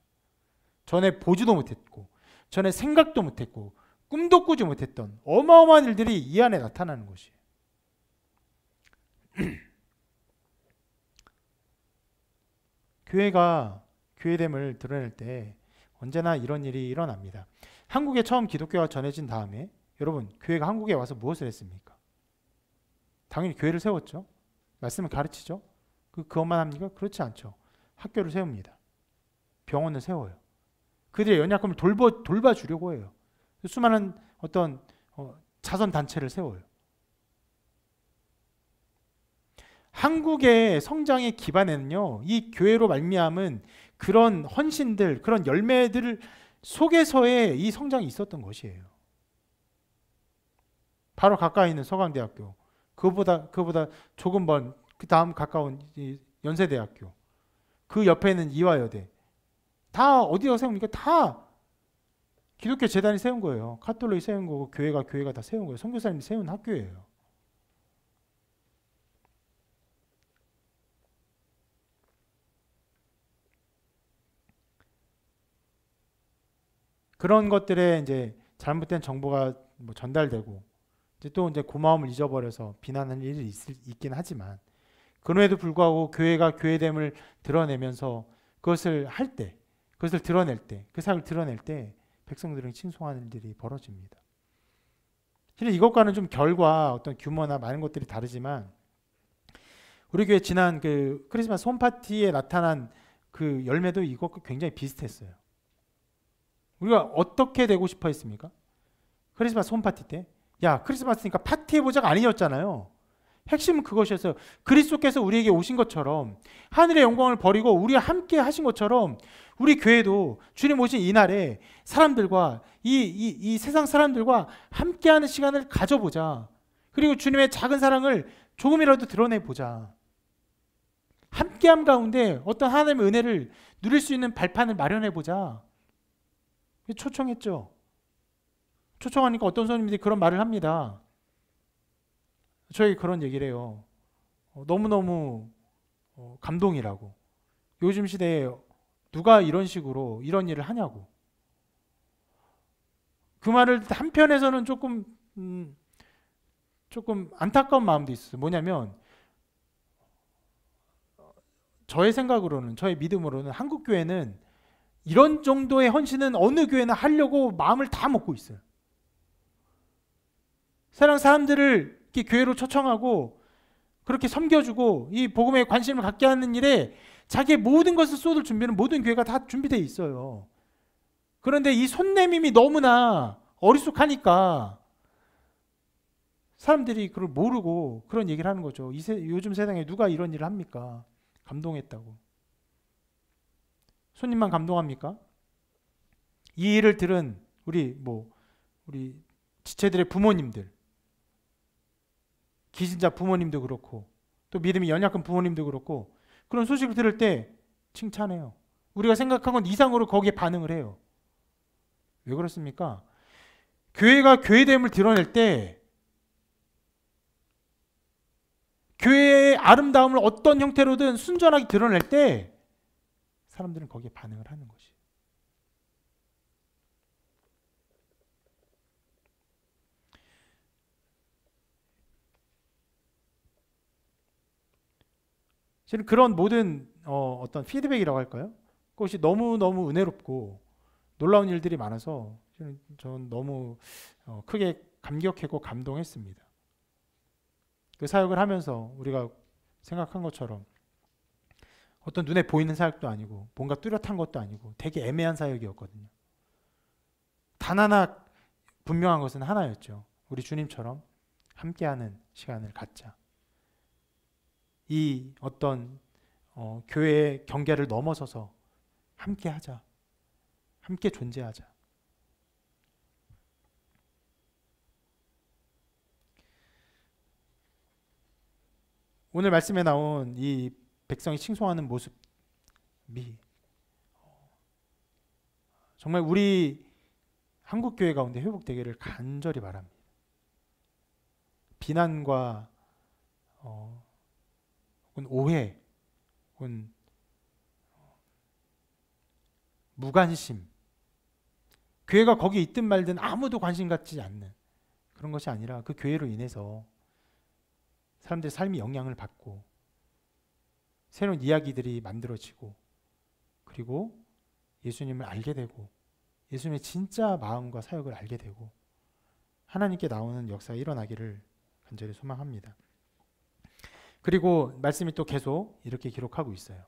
전에 보지도 못했고 전에 생각도 못했고 꿈도 꾸지 못했던 어마어마한 일들이 이 안에 나타나는 것이에요. 교회가 교회됨을 드러낼 때 언제나 이런 일이 일어납니다. 한국에 처음 기독교가 전해진 다음에 여러분, 교회가 한국에 와서 무엇을 했습니까? 당연히 교회를 세웠죠. 말씀을 가르치죠. 그것만 합니까? 그렇지 않죠. 학교를 세웁니다. 병원을 세워요. 그들의 연약함을 돌봐주려고 해요. 수많은 어떤 자선 단체를 세워요. 한국의 성장의 기반에는요, 이 교회로 말미암은 그런 헌신들, 그런 열매들 속에서의 이 성장이 있었던 것이에요. 바로 가까이 있는 서강대학교, 그보다 조금 먼 그 다음 가까운 연세대학교, 그 옆에 있는 이화여대, 다 어디가 세웁니까? 다 기독교 재단이 세운 거예요. 카톨릭이 세운 거고 교회가 다 세운 거예요. 선교사님이 세운 학교예요. 그런 것들에 이제 잘못된 정보가 전달되고 이제 고마움을 잊어버려서 비난하는 일이 있긴 하지만, 그럼에도 불구하고 교회가 교회됨을 드러내면서 그것을 드러낼 때, 그 사역을 드러낼 때 백성들은 칭송하는 일들이 벌어집니다. 실은 이것과는 좀 결과, 어떤 규모나 많은 것들이 다르지만, 우리 교회 지난 그 크리스마스 홈파티에 나타난 그 열매도 이것과 굉장히 비슷했어요. 우리가 어떻게 되고 싶어 했습니까? 크리스마스 홈파티 때, 야, 크리스마스니까 파티해보자가 아니었잖아요. 핵심은 그것이었어요. 그리스도께서 우리에게 오신 것처럼, 하늘의 영광을 버리고 우리와 함께 하신 것처럼, 우리 교회도 주님 오신 이날에 사람들과 이 세상 사람들과 함께하는 시간을 가져보자. 그리고 주님의 작은 사랑을 조금이라도 드러내보자. 함께함 가운데 어떤 하나님의 은혜를 누릴 수 있는 발판을 마련해보자. 초청했죠. 초청하니까 어떤 손님들이 그런 말을 합니다. 저에게 그런 얘기를 해요. 너무너무 감동이라고. 요즘 시대에 누가 이런 식으로 이런 일을 하냐고. 그 말을 한편에서는 조금 안타까운 마음도 있어요. 뭐냐면 저의 생각으로는, 저의 믿음으로는 한국 교회는 이런 정도의 헌신은 어느 교회나 하려고 마음을 다 먹고 있어요. 세상 사람들을 이렇게 교회로 초청하고 그렇게 섬겨주고 이 복음에 관심을 갖게 하는 일에 자기의 모든 것을 쏟을 준비는 모든 교회가 다 준비되어 있어요. 그런데 이 손내밈이 너무나 어리숙하니까 사람들이 그걸 모르고 그런 얘기를 하는 거죠. 요즘 세상에 누가 이런 일을 합니까? 감동했다고. 손님만 감동합니까? 이 일을 들은 우리 지체들의 부모님들, 기신자 부모님도 그렇고 또 믿음이 연약한 부모님도 그렇고 그런 소식을 들을 때 칭찬해요. 우리가 생각한 건 이상으로 거기에 반응을 해요. 왜 그렇습니까? 교회가 교회됨을 드러낼 때 교회의 아름다움을 어떤 형태로든 순전하게 드러낼 때 사람들은 거기에 반응을 하는 것이에요. 실은 그런 모든 어떤 피드백이라고 할까요? 그것이 너무너무 은혜롭고 놀라운 일들이 많아서 저는 너무 크게 감격했고 감동했습니다. 그 사역을 하면서 우리가 생각한 것처럼 어떤 눈에 보이는 사역도 아니고 뭔가 뚜렷한 것도 아니고 되게 애매한 사역이었거든요. 단 하나 분명한 것은 하나였죠. 우리 주님처럼 함께하는 시간을 갖자. 이 어떤 교회의 경계를 넘어서서 함께하자. 함께 존재하자. 오늘 말씀에 나온 이 백성이 칭송하는 모습이 정말 우리 한국 교회 가운데 회복되기를 간절히 바랍니다. 비난과 혹은 오해, 혹은 무관심, 교회가 거기 있든 말든 아무도 관심 갖지 않는 그런 것이 아니라 그 교회로 인해서 사람들의 삶이 영향을 받고 새로운 이야기들이 만들어지고 그리고 예수님을 알게 되고 예수님의 진짜 마음과 사역을 알게 되고 하나님께 나오는 역사가 일어나기를 간절히 소망합니다. 그리고 말씀이 또 계속 이렇게 기록하고 있어요.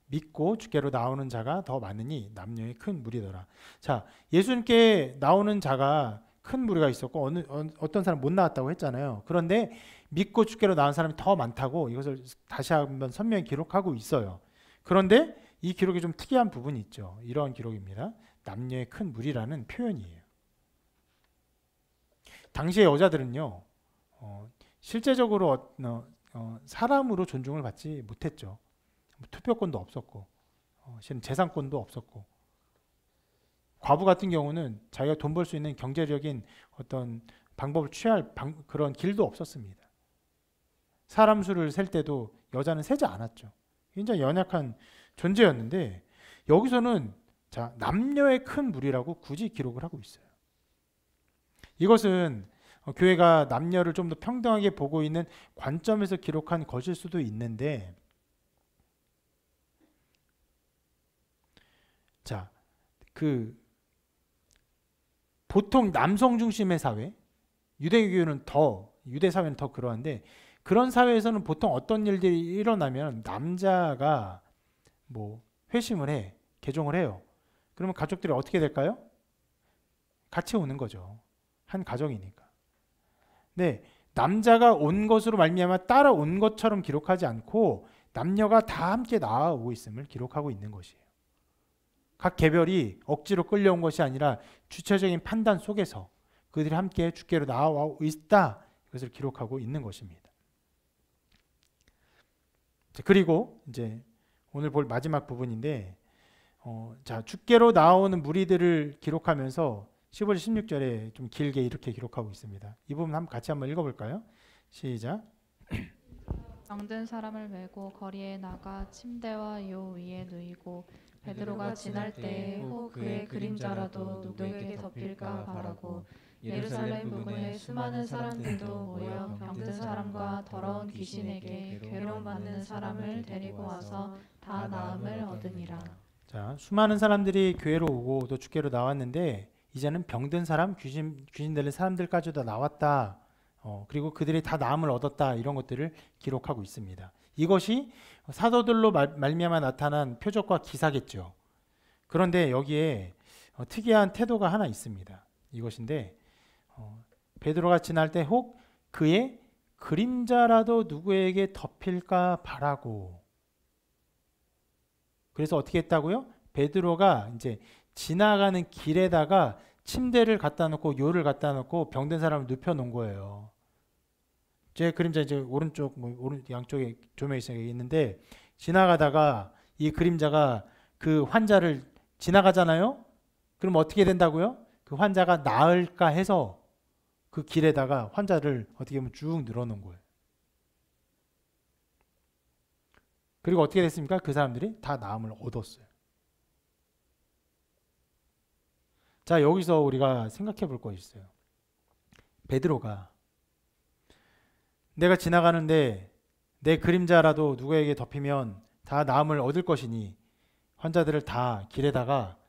믿고 주께로 나오는 자가 더 많으니 남녀의 큰 무리더라. 자, 예수님께 나오는 자가 큰 무리가 있었고 어떤 사람 못 나왔다고 했잖아요. 그런데 믿고 주께로 나온 사람이 더 많다고 이것을 다시 한번 선명히 기록하고 있어요. 그런데 이 기록에 좀 특이한 부분이 있죠. 이런 기록입니다. 남녀의 큰 무리라는 표현이에요. 당시의 여자들은요, 실제적으로 사람으로 존중을 받지 못했죠. 투표권도 없었고 실은 재산권도 없었고 과부 같은 경우는 자기가 돈 벌 수 있는 경제적인 어떤 방법을 취할 그런 길도 없었습니다. 사람 수를 셀 때도 여자는 세지 않았죠. 굉장히 연약한 존재였는데 여기서는 자, 남녀의 큰 무리라고 굳이 기록을 하고 있어요. 이것은 교회가 남녀를 좀 더 평등하게 보고 있는 관점에서 기록한 것일 수도 있는데 자, 보통 남성 중심의 사회, 유대 사회는 더 그러한데 그런 사회에서는 보통 어떤 일들이 일어나면 남자가 회심을 해, 개종을 해요. 그러면 가족들이 어떻게 될까요? 같이 오는 거죠. 한 가정이니까. 네, 남자가 온 것으로 말미암아 따라온 것처럼 기록하지 않고 남녀가 다 함께 나아오고 있음을 기록하고 있는 것이에요. 각 개별이 억지로 끌려온 것이 아니라 주체적인 판단 속에서 그들이 함께 주께로 나아오고 있다. 이것을 기록하고 있는 것입니다. 그리고 이제 오늘 볼 마지막 부분인데 자, 주께로 나오는 무리들을 기록하면서 15절 16절에 좀 길게 이렇게 기록하고 있습니다. 이 부분 같이 한번 읽어볼까요? 시작. 병든 사람을 메고 거리에 나가 침대와 요 위에 누이고 베드로가 지날 때에 혹 그의 그림자라도 누구에게 덮일까 바라고 예루살렘 부근에 수많은 사람들도 모여 병든 사람과 더러운 귀신에게 괴로움 받는 사람을 데리고 와서 다 나음을 얻으니라. 자, 수많은 사람들이 교회로 오고 또 주께로 나왔는데 이제는 병든 사람, 귀신 들린 사람들까지도 나왔다. 그리고 그들이 다 나음을 얻었다. 이런 것들을 기록하고 있습니다. 이것이 사도들로 말미암아 나타난 표적과 기사겠죠. 그런데 여기에 특이한 태도가 하나 있습니다. 이것인데 베드로가 지날 때 혹 그의 그림자라도 누구에게 덮일까 바라고. 그래서 어떻게 했다고요? 베드로가 이제 지나가는 길에다가 침대를 갖다 놓고 요를 갖다 놓고 병든 사람을 눕혀 놓은 거예요. 제 그림자 이제 오른쪽 오른 양쪽에 조명이 있는데 지나가다가 이 그림자가 그 환자를 지나가잖아요. 그럼 어떻게 된다고요? 그 환자가 나을까 해서 그 길에다가 환자를 어떻게 보면 쭉 늘어놓은 거예요. 그리고 어떻게 됐습니까? 그 사람들이 다 나음을 얻었어요. 자, 여기서 우리가 생각해 볼 것이 있어요. 베드로가 내가 지나가는데 내 그림자라도 누구에게 덮이면 다 나음을 얻을 것이니 환자들을 다 길에다가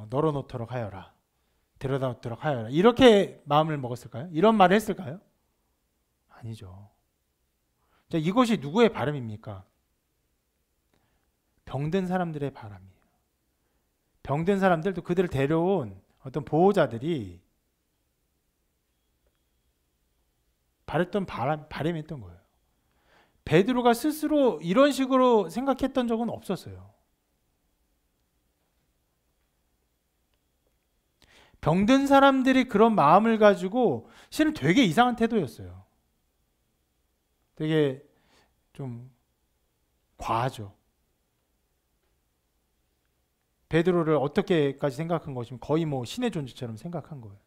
널어놓도록 하여라. 데려다 놓도록 하여라. 이렇게 마음을 먹었을까요? 이런 말을 했을까요? 아니죠. 자, 이것이 누구의 바람입니까? 병든 사람들의 바람이에요. 병든 사람들도 그들을 데려온 어떤 보호자들이 바랬던 바람이었던 거예요. 베드로가 스스로 이런 식으로 생각했던 적은 없었어요. 병든 사람들이 그런 마음을 가지고 실은 되게 이상한 태도였어요. 되게 좀 과하죠. 베드로를 어떻게까지 생각한 것이면 거의 뭐 신의 존재처럼 생각한 거예요.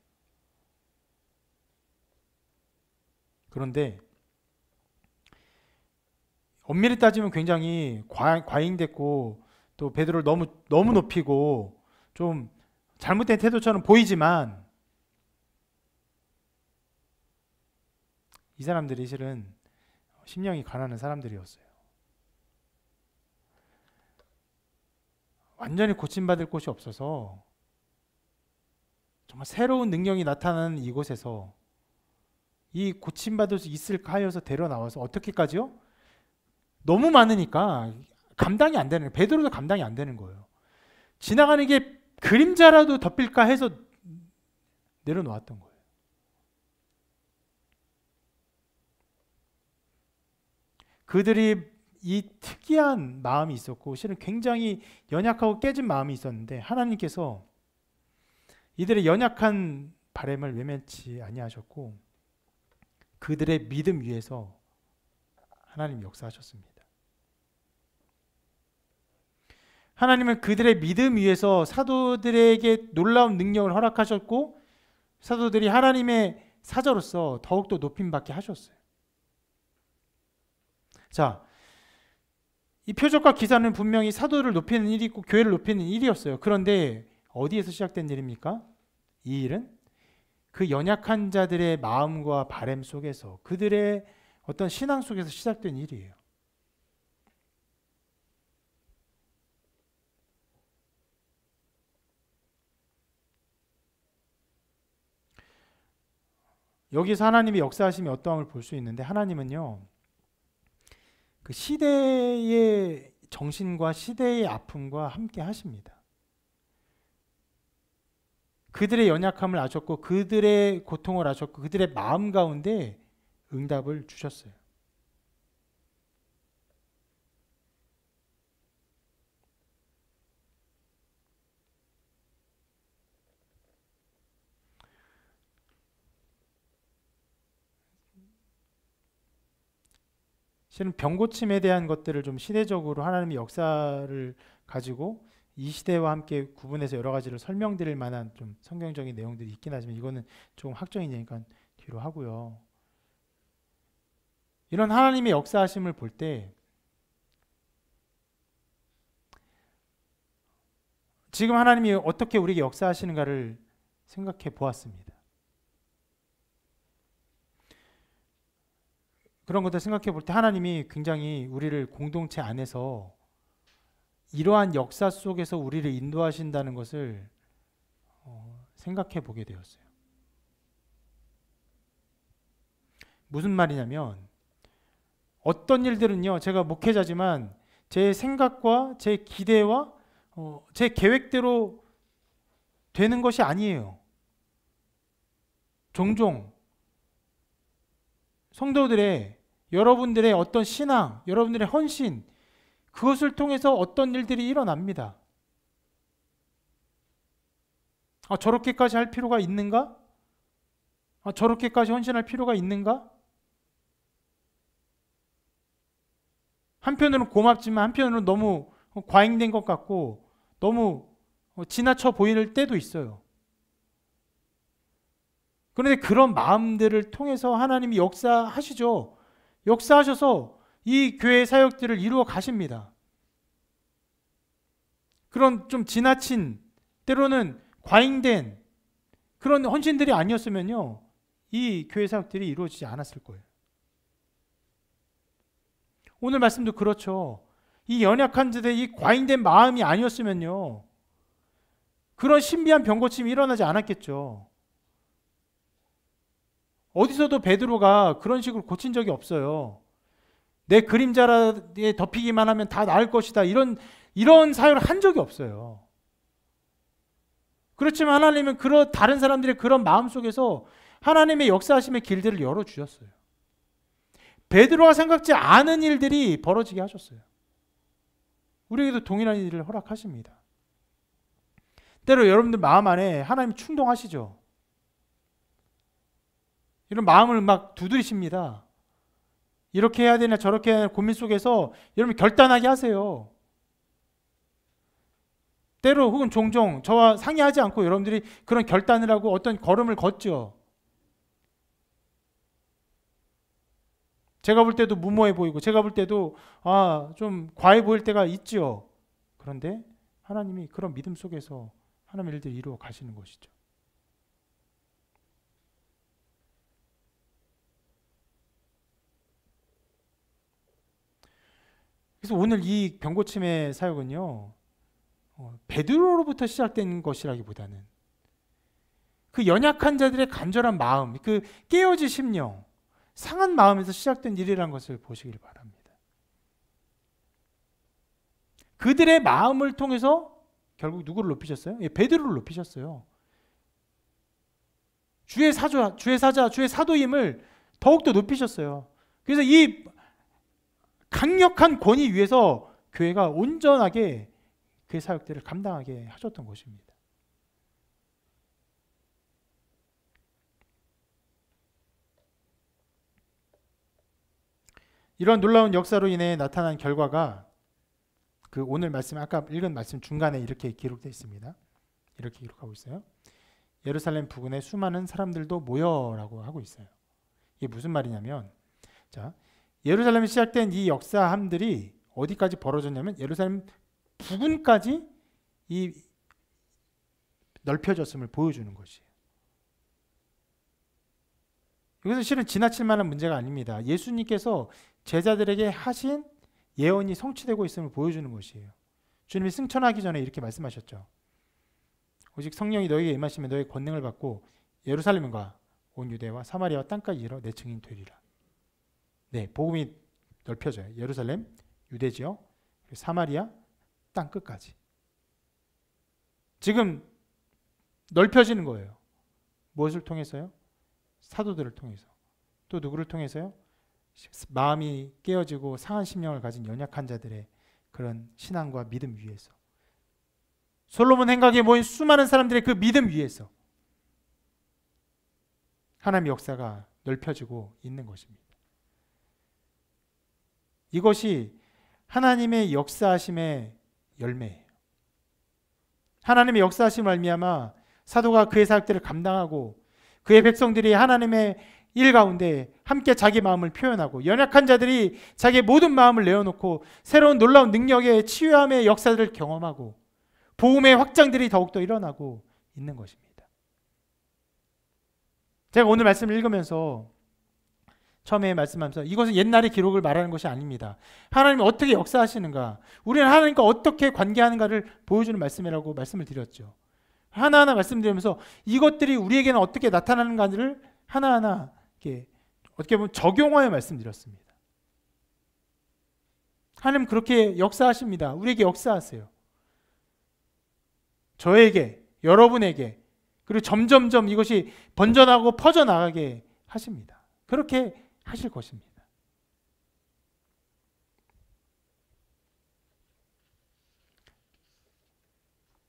그런데 엄밀히 따지면 굉장히 과잉됐고 또 베드로를 너무 높이고 좀 잘못된 태도처럼 보이지만 이 사람들이 실은 심령이 가난한 사람들이었어요. 완전히 고침받을 곳이 없어서 정말 새로운 능력이 나타나는 이곳에서 이 고침받을 수 있을까 하여서 데려 나와서 어떻게까지요? 너무 많으니까 감당이 안 되는 거예요. 베드로도 감당이 안 되는 거예요. 지나가는 게 그림자라도 덮일까 해서 내려놓았던 거예요. 그들이 이 특이한 마음이 있었고 실은 굉장히 연약하고 깨진 마음이 있었는데 하나님께서 이들의 연약한 바람을 외면치 아니하셨고 그들의 믿음 위에서 하나님이 역사하셨습니다. 하나님은 그들의 믿음 위에서 사도들에게 놀라운 능력을 허락하셨고 사도들이 하나님의 사자로서 더욱더 높임받게 하셨어요. 자, 이 표적과 기사는 분명히 사도를 높이는 일이 있고 교회를 높이는 일이었어요. 그런데 어디에서 시작된 일입니까? 이 일은 그 연약한 자들의 마음과 바람 속에서 그들의 어떤 신앙 속에서 시작된 일이에요. 여기서 하나님의 역사하심이 어떠함을 볼 수 있는데 하나님은요. 그 시대의 정신과 시대의 아픔과 함께 하십니다. 그들의 연약함을 아셨고 그들의 고통을 아셨고 그들의 마음 가운데 응답을 주셨어요. 실은 병고침에 대한 것들을 좀 시대적으로 하나님의 역사를 가지고 이 시대와 함께 구분해서 여러 가지를 설명드릴 만한 좀 성경적인 내용들이 있긴 하지만 이거는 조금 학적인 얘기니까 뒤로 하고요. 이런 하나님의 역사하심을 볼 때 지금 하나님이 어떻게 우리에게 역사하시는가를 생각해 보았습니다. 그런 것들 생각해 볼 때 하나님이 굉장히 우리를 공동체 안에서 이러한 역사 속에서 우리를 인도하신다는 것을 생각해 보게 되었어요. 무슨 말이냐면 어떤 일들은요, 제가 목회자지만 제 생각과 제 기대와 제 계획대로 되는 것이 아니에요. 종종 성도들의, 여러분들의 어떤 신앙, 여러분들의 헌신, 그것을 통해서 어떤 일들이 일어납니다. 저렇게까지 할 필요가 있는가? 저렇게까지 헌신할 필요가 있는가? 한편으로는 고맙지만 한편으로는 너무 과잉된 것 같고 너무 지나쳐 보일 때도 있어요. 그런데 그런 마음들을 통해서 하나님이 역사하시죠. 역사하셔서 이 교회 사역들을 이루어 가십니다. 그런 좀 지나친, 때로는 과잉된 그런 헌신들이 아니었으면요, 이 교회 사역들이 이루어지지 않았을 거예요. 오늘 말씀도 그렇죠. 이 연약한 자들의 이 과잉된 마음이 아니었으면요, 그런 신비한 병고침이 일어나지 않았겠죠. 어디서도 베드로가 그런 식으로 고친 적이 없어요. 내 그림자에 덮이기만 하면 다 나을 것이다, 이런 사유를 한 적이 없어요. 그렇지만 하나님은 다른 사람들의 그런 마음 속에서 하나님의 역사하심의 길들을 열어주셨어요. 베드로가 생각지 않은 일들이 벌어지게 하셨어요. 우리에게도 동일한 일을 허락하십니다. 때로 여러분들 마음 안에 하나님 충동하시죠. 이런 마음을 막 두드리십니다. 이렇게 해야 되나 저렇게 해야 되나 고민 속에서 여러분 결단하게 하세요. 때로 혹은 종종 저와 상의하지 않고 여러분들이 그런 결단을 하고 어떤 걸음을 걷죠. 제가 볼 때도 무모해 보이고 제가 볼 때도 좀 과해 보일 때가 있죠. 그런데 하나님이 그런 믿음 속에서 하나님의 일들을 이루어 가시는 것이죠. 그래서 오늘 이 병고침의 사역은요, 베드로로부터 시작된 것이라기보다는 그 연약한 자들의 간절한 마음, 그 깨어진 심령, 상한 마음에서 시작된 일이라는 것을 보시길 바랍니다. 그들의 마음을 통해서 결국 누구를 높이셨어요? 베드로를 높이셨어요. 주의 사자, 주의 사도임을 더욱더 높이셨어요. 그래서 이 강력한 권위 위에서 교회가 온전하게 그 사역들을 감당하게 하셨던 것입니다. 이런 놀라운 역사로 인해 나타난 결과가 그 오늘 말씀, 아까 읽은 말씀 중간에 이렇게 기록되어 있습니다. 이렇게 기록하고 있어요. 예루살렘 부근에 수많은 사람들도 모여라고 하고 있어요. 이게 무슨 말이냐면, 자, 예루살렘에 시작된 이 역사함들이 어디까지 벌어졌냐면 예루살렘 부근까지 이 넓혀졌음을 보여주는 것이에요. 이것은 실은 지나칠 만한 문제가 아닙니다. 예수님께서 제자들에게 하신 예언이 성취되고 있음을 보여주는 것이에요. 주님이 승천하기 전에 이렇게 말씀하셨죠. 오직 성령이 너희에게 임하시면 너희 권능을 받고 예루살렘과 온 유대와 사마리아와 땅까지 이르러 내 증인 되리라. 네, 복음이 넓혀져요. 예루살렘, 유대 지역, 사마리아, 땅 끝까지. 지금 넓혀지는 거예요. 무엇을 통해서요? 사도들을 통해서. 또 누구를 통해서요? 마음이 깨어지고 상한 심령을 가진 연약한 자들의 그런 신앙과 믿음 위에서. 솔로몬 행각에 모인 수많은 사람들의 그 믿음 위에서 하나님의 역사가 넓혀지고 있는 것입니다. 이것이 하나님의 역사하심의 열매예요. 하나님의 역사하심을 말미암아 사도가 그의 사역들을 감당하고 그의 백성들이 하나님의 일 가운데 함께 자기 마음을 표현하고 연약한 자들이 자기의 모든 마음을 내어놓고 새로운 놀라운 능력의 치유함의 역사들을 경험하고 복음의 확장들이 더욱더 일어나고 있는 것입니다. 제가 오늘 말씀을 읽으면서 처음에 말씀하면서 이것은 옛날의 기록을 말하는 것이 아닙니다. 하나님이 어떻게 역사하시는가, 우리는 하나님과 어떻게 관계하는가를 보여주는 말씀이라고 말씀을 드렸죠. 하나하나 말씀드리면서 이것들이 우리에게는 어떻게 나타나는가를 하나하나 이렇게 어떻게 보면 적용하여 말씀드렸습니다. 하나님 그렇게 역사하십니다. 우리에게 역사하세요. 저에게, 여러분에게, 그리고 점점점 이것이 번져나가고 퍼져나가게 하십니다. 그렇게 하실 것입니다.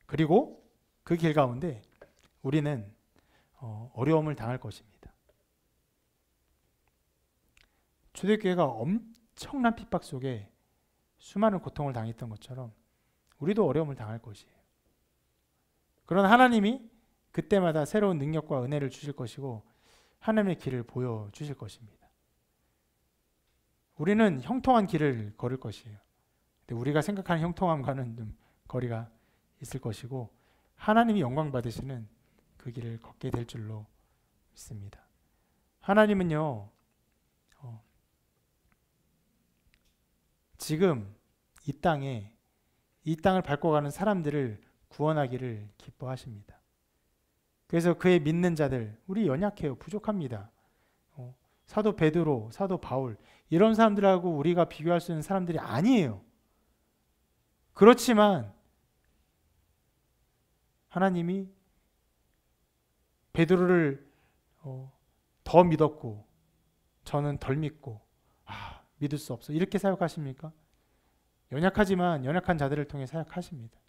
그리고 그 길 가운데 우리는 어려움을 당할 것입니다. 초대교회가 엄청난 핍박 속에 수많은 고통을 당했던 것처럼 우리도 어려움을 당할 것이에요. 그러나 하나님이 그때마다 새로운 능력과 은혜를 주실 것이고 하나님의 길을 보여주실 것입니다. 우리는 형통한 길을 걸을 것이에요. 근데 우리가 생각하는 형통함과는 좀 거리가 있을 것이고 하나님이 영광 받으시는 그 길을 걷게 될 줄로 믿습니다. 하나님은요, 지금 이 땅을 밟고 가는 사람들을 구원하기를 기뻐하십니다. 그래서 그의 믿는 자들, 우리 연약해요. 부족합니다. 사도 베드로, 사도 바울 이런 사람들하고 우리가 비교할 수 있는 사람들이 아니에요. 그렇지만 하나님이 베드로를 더 믿었고 저는 덜 믿고 믿을 수 없어 이렇게 사역하십니까? 연약하지만 연약한 자들을 통해 사역하십니다.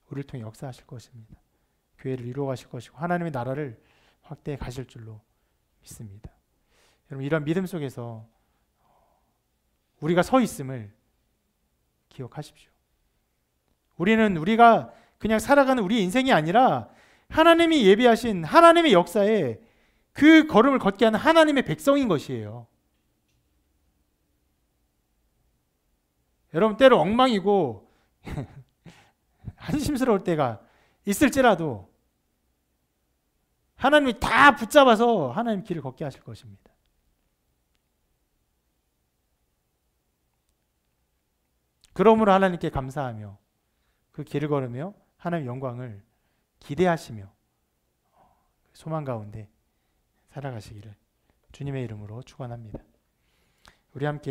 우리를 통해 역사하실 것입니다. 교회를 이루어가실 것이고 하나님의 나라를 확대해 가실 줄로 믿습니다. 여러분 이런 믿음 속에서 우리가 서 있음을 기억하십시오. 우리가 그냥 살아가는 우리 인생이 아니라 하나님이 예비하신 하나님의 역사에 그 걸음을 걷게 하는 하나님의 백성인 것이에요. 여러분 때로 엉망이고 한심스러울 때가 있을지라도 하나님이 다 붙잡아서 하나님 길을 걷게 하실 것입니다. 그러므로 하나님께 감사하며 그 길을 걸으며 하나님의 영광을 기대하시며 소망 가운데 살아가시기를 주님의 이름으로 축원합니다. 우리 함께